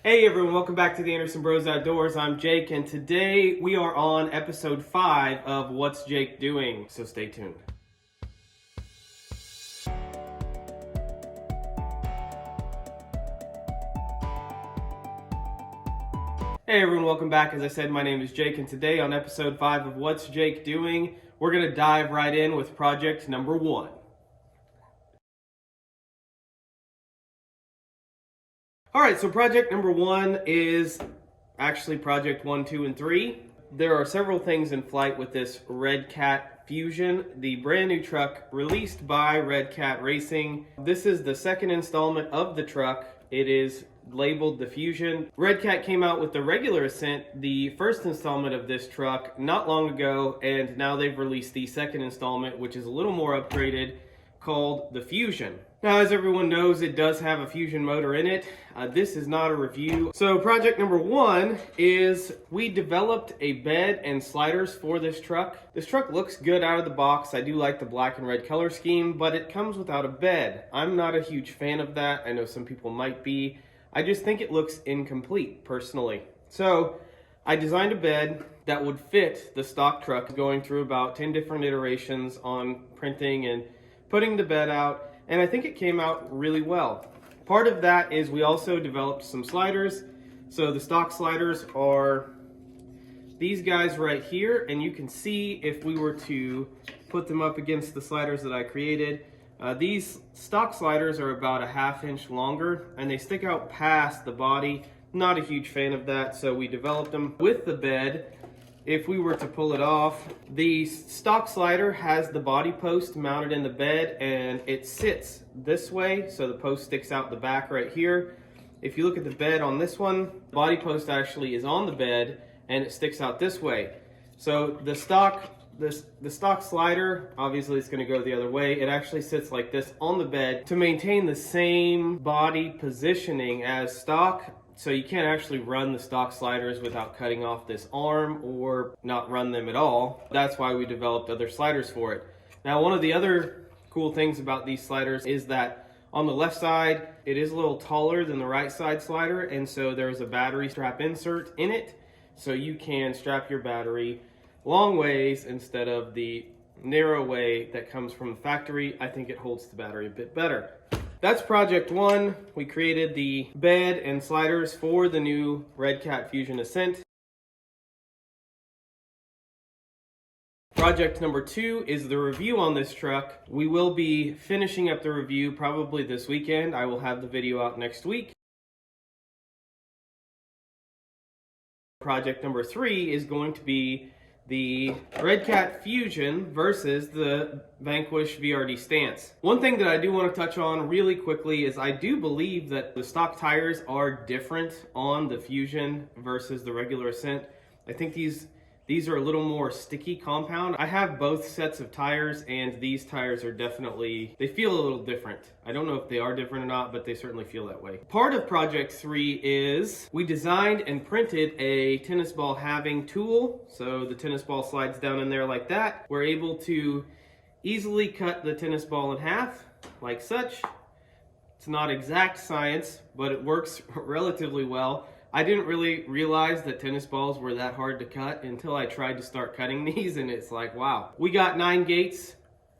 Hey everyone, welcome back to the Anderson Bros Outdoors. I'm Jake, and today we are on episode 5 of What's Jake Doing, so stay tuned. Hey everyone, welcome back. As I said, my name is Jake, and today on episode 5 of What's Jake Doing, we're going to dive right in with project number 1. Alright, so project number 1 is actually project 1, 2, and 3. There are several things in flight with this Redcat Fusion, the brand new truck released by Redcat Racing. This is the second installment of the truck. It is labeled the Fusion. Redcat came out with the regular Ascent, the first installment of this truck, not long ago, and now they've released the second installment, which is a little more upgraded, called the Fusion. Now, as everyone knows, it does have a Fusion motor in it. This is not a review. So project number 1 is we developed a bed and sliders for this truck. This truck looks good out of the box. I do like the black and red color scheme, but it comes without a bed. I'm not a huge fan of that. I know some people might be. I just think it looks incomplete, personally. So I designed a bed that would fit the stock truck, going through about 10 different iterations on printing and putting the bed out, and I think it came out really well. Part of that is we also developed some sliders. So the stock sliders are these guys right here, and you can see if we were to put them up against the sliders that I created, these stock sliders are about a ½ inch longer, and they stick out past the body. Not a huge fan of that, so we developed them with the bed. If we were to pull it off, the stock slider has the body post mounted in the bed, and it sits this way, so the post sticks out the back right here. If you look at the bed on this one, the body post actually is on the bed and it sticks out this way. So the stock slider, obviously it's going to go the other way. It actually sits like this on the bed to maintain the same body positioning as stock. So you can't actually run the stock sliders without cutting off this arm or not run them at all. That's why we developed other sliders for it. Now, one of the other cool things about these sliders is that on the left side, it is a little taller than the right side slider, and so there's a battery strap insert in it. So you can strap your battery long ways instead of the narrow way that comes from the factory. I think it holds the battery a bit better. That's project 1. We created the bed and sliders for the new Redcat Fusion Ascent. Project number 2 is the review on this truck. We will be finishing up the review probably this weekend. I will have the video out next week. Project number 3 is going to be the Redcat Fusion versus the Vanquish Vrd stance. One thing that I do want to touch on really quickly is I do believe that the stock tires are different on the Fusion versus the regular Ascent. I think these are a little more sticky compound. I have both sets of tires, and these tires are definitely, they feel a little different. I don't know if they are different or not, but they certainly feel that way. Part of project 3 is we designed and printed a tennis ball halving tool. So the tennis ball slides down in there like that. We're able to easily cut the tennis ball in half like such. It's not exact science, but it works relatively well. I didn't really realize that tennis balls were that hard to cut until I tried to start cutting these, and it's like, wow. We got 9 gates.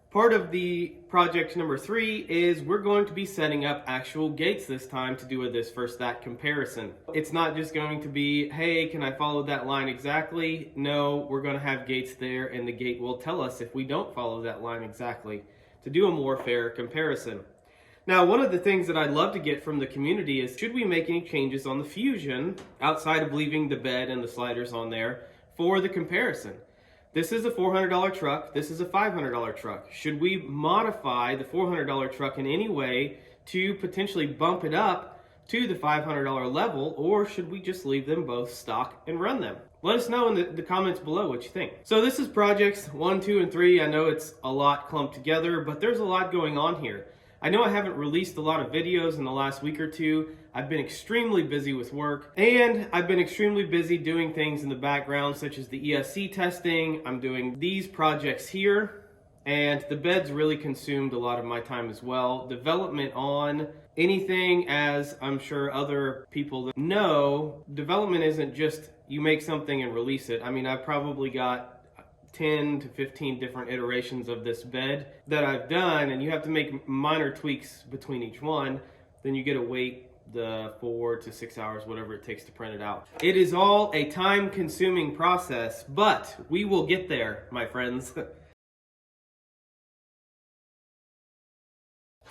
Part of the project number 3 is we're going to be setting up actual gates this time to do a this versus that comparison. It's not just going to be, hey, can I follow that line exactly? No, we're going to have gates there, and the gate will tell us if we don't follow that line exactly to do a more fair comparison. Now, one of the things that I'd love to get from the community is, should we make any changes on the Fusion outside of leaving the bed and the sliders on there for the comparison? This is a $400 truck. This is a $500 truck. Should we modify the $400 truck in any way to potentially bump it up to the $500 level, or should we just leave them both stock and run them? Let us know in the comments below what you think. So this is projects 1, 2, and 3. I know it's a lot clumped together, but there's a lot going on here. I know I haven't released a lot of videos in the last week or two. I've been extremely busy with work, and I've been extremely busy doing things in the background, such as the ESC testing. I'm doing these projects here, and the bed's really consumed a lot of my time as well. Development on anything, as I'm sure other people know, development isn't just you make something and release it. I mean, I've probably got 10 to 15 different iterations of this bed that I've done, and you have to make minor tweaks between each one. Then you get to wait the 4 to 6 hours, whatever it takes to print it out. It is all a time-consuming process, but we will get there, my friends.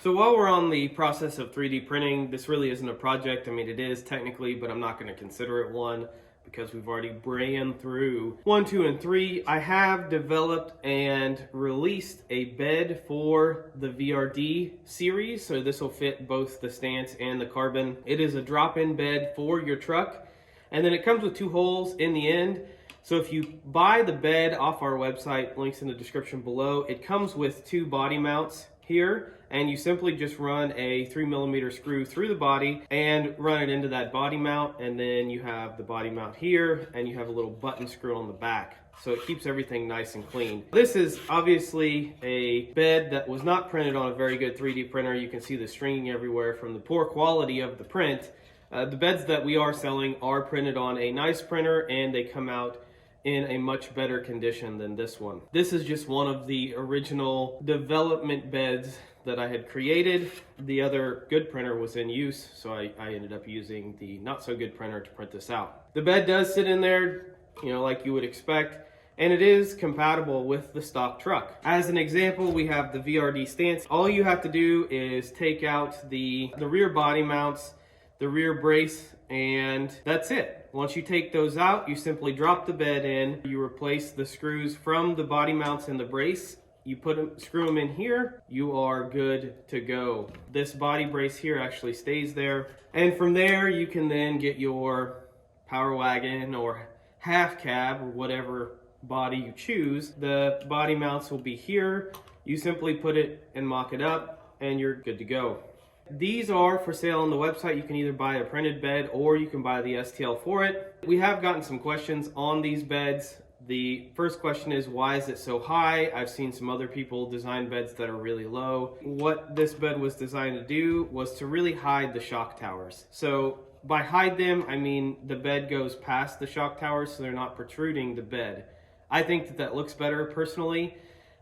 So while we're on the process of 3D printing, this really isn't a project. I mean, it is technically, but I'm not going to consider it one because we've already ran through 1, 2, and 3. I have developed and released a bed for the VRD series, so this will fit both the stance and the carbon. It is a drop-in bed for your truck, and then it comes with 2 holes in the end. So if you buy the bed off our website, links in the description below, it comes with 2 body mounts here, and you simply just run a 3mm screw through the body and run it into that body mount, and then you have the body mount here and you have a little button screw on the back, so it keeps everything nice and clean. This is obviously a bed that was not printed on a very good 3D printer. You can see the stringing everywhere from the poor quality of the print. The beds that we are selling are printed on a nice printer, and they come out in a much better condition than this one. This is just one of the original development beds that I had created. The other good printer was in use, so I ended up using the not so good printer to print this out. The bed does sit in there, you know, like you would expect, and it is compatible with the stock truck. As an example, we have the VRD stance. All you have to do is take out the rear body mounts, the rear brace, and that's it. Once you take those out, you simply drop the bed in, you replace the screws from the body mounts and the brace, you screw them in here, you are good to go. This body brace here actually stays there, and from there you can then get your power wagon or half cab or whatever body you choose. The body mounts will be here. You simply put it and mock it up and you're good to go. These are for sale on the website. You can either buy a printed bed or you can buy the STL for it. We have gotten some questions on these beds. The first question is, why is it so high? I've seen some other people design beds that are really low. What this bed was designed to do was to really hide the shock towers. So by hide them, I mean the bed goes past the shock towers, so they're not protruding the bed. I think that that looks better personally.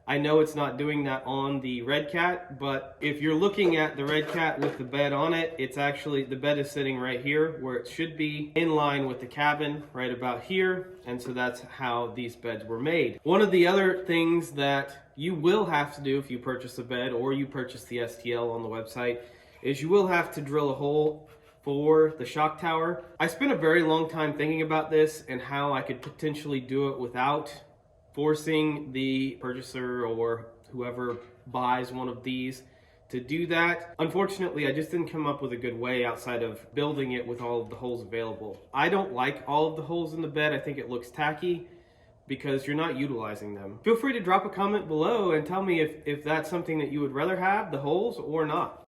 I know it's not doing that on the Redcat, but if you're looking at the Redcat with the bed on it, it's actually, the bed is sitting right here where it should be, in line with the cabin right about here, and so that's how these beds were made. One of the other things that you will have to do if you purchase a bed or you purchase the STL on the website is you will have to drill a hole for the shock tower. I spent a very long time thinking about this and how I could potentially do it without forcing the purchaser or whoever buys one of these to do that. Unfortunately, I just didn't come up with a good way outside of building it with all of the holes available. I don't like all of the holes in the bed. I think it looks tacky because you're not utilizing them. Feel free to drop a comment below and tell me if that's something that you would rather have, the holes, or not.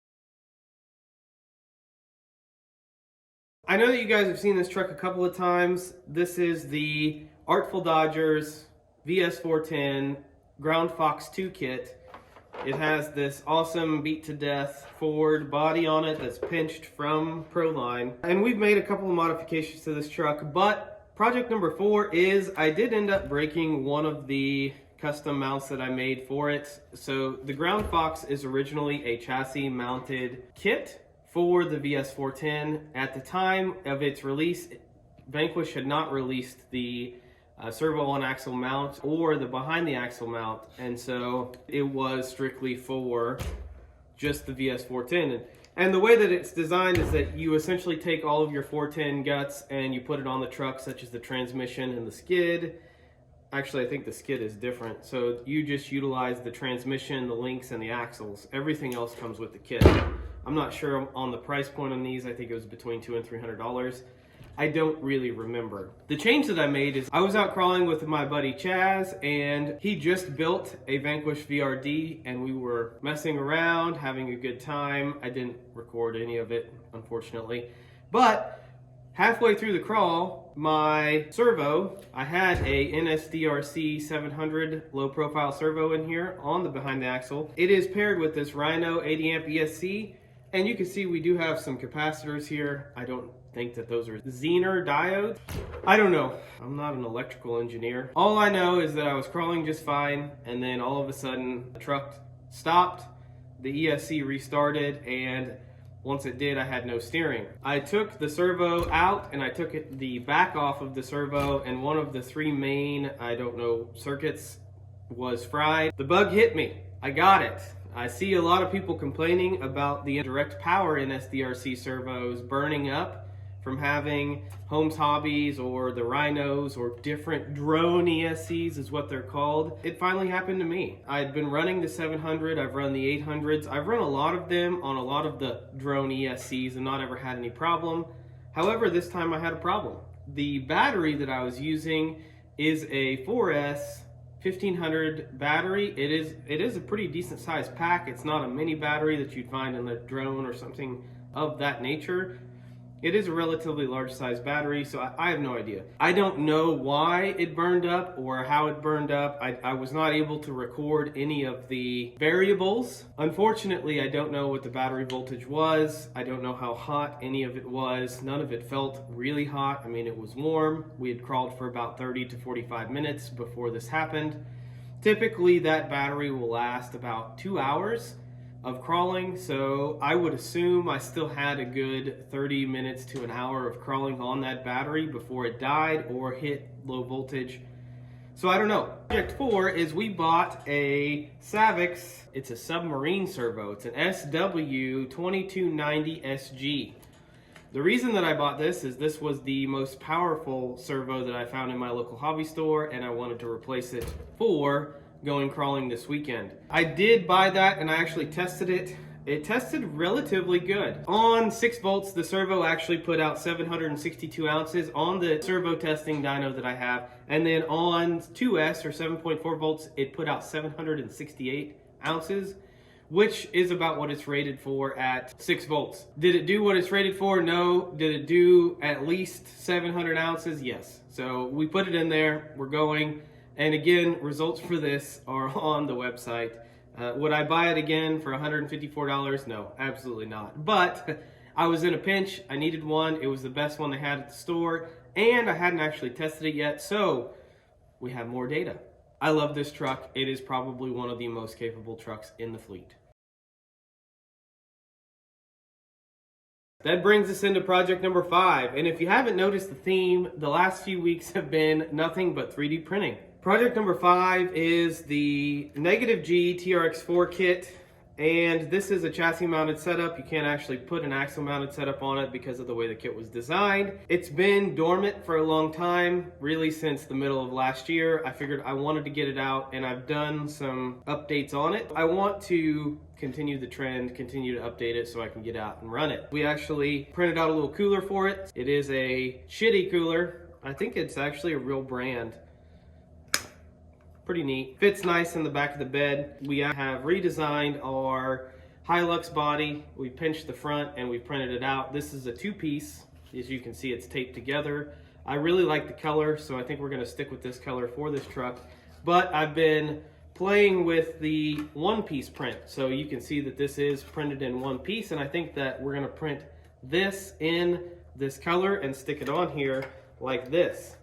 I know that you guys have seen this truck a couple of times. This is the Artful Dodgers VS410 Ground Fox 2 kit. It has this awesome beat to death Ford body on it that's pinched from Proline. And we've made a couple of modifications to this truck, but project number 4 is I did end up breaking one of the custom mounts that I made for it. So the Ground Fox is originally a chassis mounted kit for the VS410. At the time of its release, Vanquish had not released the servo on axle mount or the behind the axle mount, and so it was strictly for just the VS410. And the way that it's designed is that you essentially take all of your 410 guts and you put it on the truck, such as the transmission and the skid. Actually, I think the skid is different, so you just utilize the transmission, the links, and the axles. Everything else comes with the kit. I'm not sure on the price point on these. I think it was between $200 and $300. I don't really remember. The change that I made is I was out crawling with my buddy Chaz, and he just built a Vanquish VRD, and we were messing around, having a good time. I didn't record any of it, unfortunately. But halfway through the crawl, my servo, I had a NSDRC 700 low profile servo in here on the behind the axle. It is paired with this Rhino 80 amp ESC. And you can see we do have some capacitors here. I don't think that those are Zener diodes. I don't know. I'm not an electrical engineer. All I know is that I was crawling just fine, and then all of a sudden the truck stopped, the ESC restarted, and once it did, I had no steering. I took the servo out and I took the back off of the servo, and one of the three main, I don't know, circuits was fried. The bug hit me. I got it. I see a lot of people complaining about the direct power in SDRC servos burning up from having Homes Hobbies or the Rhinos or different drone ESCs is what they're called. It finally happened to me. I'd been running the 700, I've run the 800s, I've run a lot of them on a lot of the drone ESCs and not ever had any problem. However, this time I had a problem. The battery that I was using is a 4S 1500 battery. It is a pretty decent sized pack. It's not a mini battery that you'd find in a drone or something of that nature. It is a relatively large size battery, so I have no idea. I don't know why it burned up or how it burned up. I was not able to record any of the variables. Unfortunately, I don't know what the battery voltage was. I don't know how hot any of it was. None of it felt really hot. I mean, it was warm. We had crawled for about 30 to 45 minutes before this happened. Typically, that battery will last about 2 hours of crawling, so I would assume I still had a good 30 minutes to an hour of crawling on that battery before it died or hit low voltage. So I don't know. Project 4 is we bought a Savix. It's a submarine servo. It's an SW2290SG. The reason that I bought this is this was the most powerful servo that I found in my local hobby store, and I wanted to replace it for going crawling this weekend. I did buy that and I actually tested it. It tested relatively good. On 6 volts, the servo actually put out 762 ounces on the servo testing dyno that I have. And then on 2S or 7.4 volts, it put out 768 ounces, which is about what it's rated for at 6 volts. Did it do what it's rated for? No. Did it do at least 700 ounces? Yes. So we put it in there, we're going. And again, results for this are on the website. Would I buy it again for $154? No, absolutely not. But I was in a pinch. I needed one. It was the best one they had at the store. And I hadn't actually tested it yet, so we have more data. I love this truck. It is probably one of the most capable trucks in the fleet. That brings us into project number 5. And if you haven't noticed the theme, the last few weeks have been nothing but 3D printing. Project number 5 is the -G TRX4 kit, and this is a chassis mounted setup. You can't actually put an axle mounted setup on it because of the way the kit was designed. It's been dormant for a long time, really since the middle of last year. I figured I wanted to get it out, and I've done some updates on it. I want to continue the trend, continue to update it so I can get out and run it. We actually printed out a little cooler for it. It is a shitty cooler. I think it's actually a real brand. Pretty neat. Fits nice in the back of the bed. We have redesigned our Hilux body. We pinched the front and we printed it out. This is a 2-piece. As you can see, it's taped together. I really like the color, so I think we're gonna stick with this color for this truck. But I've been playing with the 1-piece print. So you can see that this is printed in 1 piece, and I think that we're gonna print this in this color and stick it on here like this.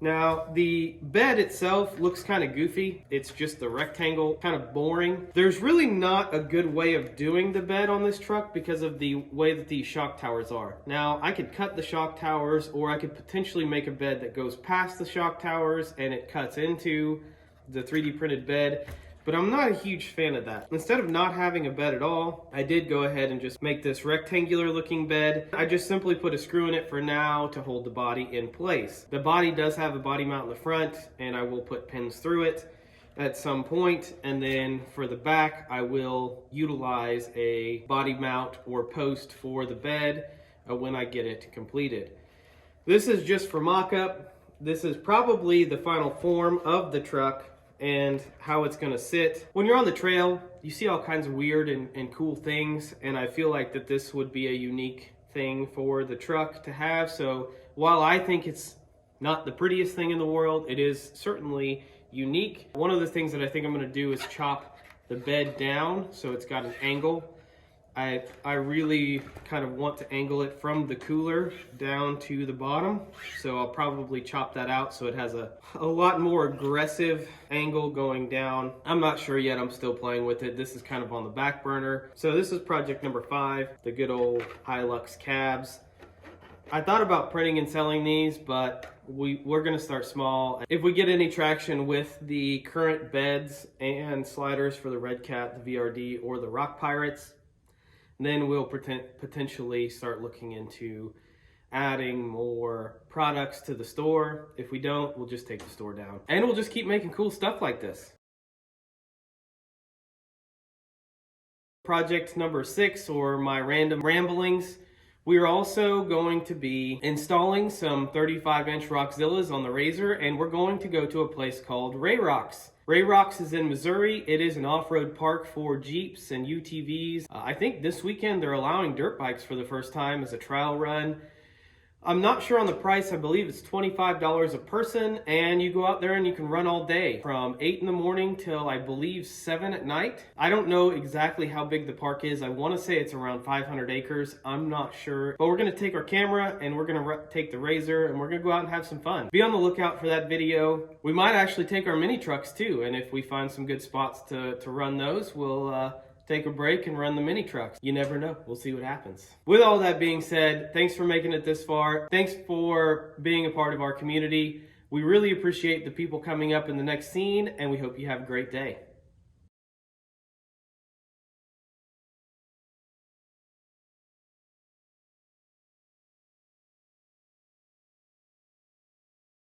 Now, the bed itself looks kind of goofy. It's just the rectangle, kind of boring. There's really not a good way of doing the bed on this truck because of the way that these shock towers are. Now, I could cut the shock towers, or I could potentially make a bed that goes past the shock towers and it cuts into the 3D printed bed. But I'm not a huge fan of that. Instead of not having a bed at all, I did go ahead and just make this rectangular looking bed. I just simply put a screw in it for now to hold the body in place. The body does have a body mount in the front, and I will put pins through it at some point. And then for the back, I will utilize a body mount or post for the bed when I get it completed. This is just for mock-up. This is probably the final form of the truck and how it's gonna sit. When you're on the trail, you see all kinds of weird and cool things, and I feel like that this would be a unique thing for the truck to have. So while I think it's not the prettiest thing in the world, it is certainly unique. One of the things that I think I'm gonna do is chop the bed down so it's got an angle, I really kind of want to angle it from the cooler down to the bottom. So I'll probably chop that out so it has a lot more aggressive angle going down. I'm not sure yet, I'm still playing with it. This is kind of on the back burner. So this is project number 5, the good old Hilux cabs. I thought about printing and selling these, but we're gonna start small. If we get any traction with the current beds and sliders for the Redcat, the VRD, or the Rock Pirates, then we'll potentially start looking into adding more products to the store. If we don't, we'll just take the store down. And we'll just keep making cool stuff like this. Project number 6, or my random ramblings. We are also going to be installing some 35-inch Rockzillas on the Razor, and we're going to go to a place called Ray Rocks. Ray Rocks is in Missouri. It is an off-road park for Jeeps and UTVs. I think this weekend they're allowing dirt bikes for the first time as a trial run. I'm not sure on the price. I believe it's $25 a person, and you go out there and you can run all day from 8 in the morning till I believe 7 at night. I don't know exactly how big the park is. I want to say it's around 500 acres. I'm not sure, but we're going to take our camera and we're going to take the Razor and we're going to go out and have some fun. Be on the lookout for that video. We might actually take our mini trucks too, and if we find some good spots to run those, we'll take a break and run the mini trucks. You never know. We'll see what happens. With all that being said, thanks for making it this far. Thanks for being a part of our community. We really appreciate the people coming up in the next scene, and we hope you have a great day.